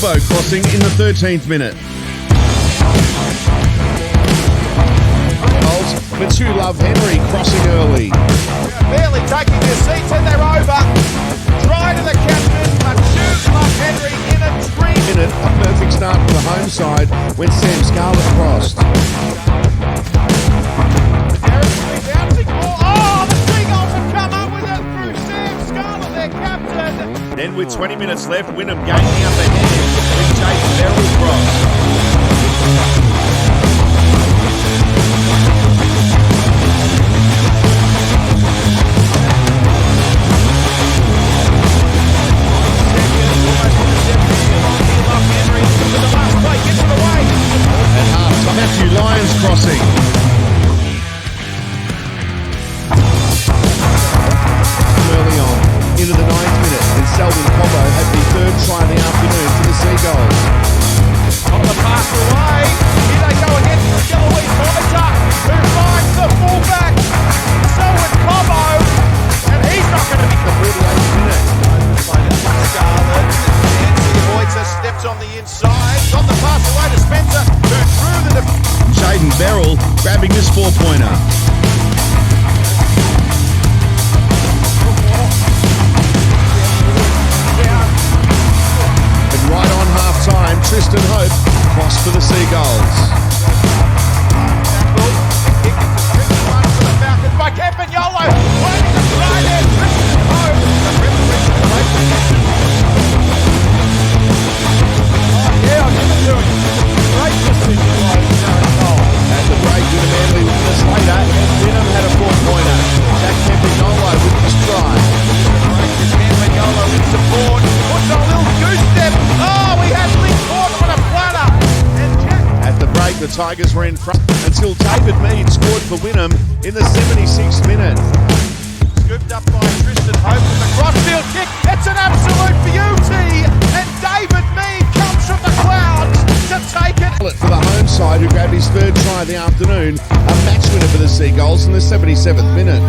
Cobbo crossing in the 13th minute. But you love Henry crossing early. Barely taking their seats and they're over. Try to the captain, but you love Henry in a dream. A perfect start for the home side when Sam Scarlett crossed. Bouncing ball. Oh, the Seagulls have come up with it through Sam Scarlett, their captain. Then with 20 minutes left, Wynnum gained the upper hand with Jaden Beryl crossed. Lions crossing. Early on, into the 9th minute, and Selwyn Cobbo had the third try of the afternoon for the Seagulls. On the pass away, here they go again for Eloise Monitor, who finds the fullback, Selwyn Cobbo, and he's not going to be the 48th minute. Scarlett, Nancy avoids her, steps on the inside, on the pass away to Spencer, who threw the Jaden Beryl grabbing this 4-pointer. And right on half-time, Tristan Hope crossed for the Seagulls. By Campagnolo, waiting to try there, Tristan Hope. Yeah, I'll give it to him. Great decision by Darren Cole. At the break, with a Manly minutes later, Wynnum had a 4-pointer. Jack Campagnolo with his try. Campagnolo in support, puts a little goose step. Oh, we had Lee Ford on a platter. And Jack. At the break, the Tigers were in front until David Mead scored for Wynnum in the 76th minute. Scooped up by Tristan Hope with the crossfield kick. It's an absolute beauty. And David Mead comes from the clouds to take it. For the home side, who grabbed his third try of the afternoon, a match winner for the Seagulls in the 77th minute.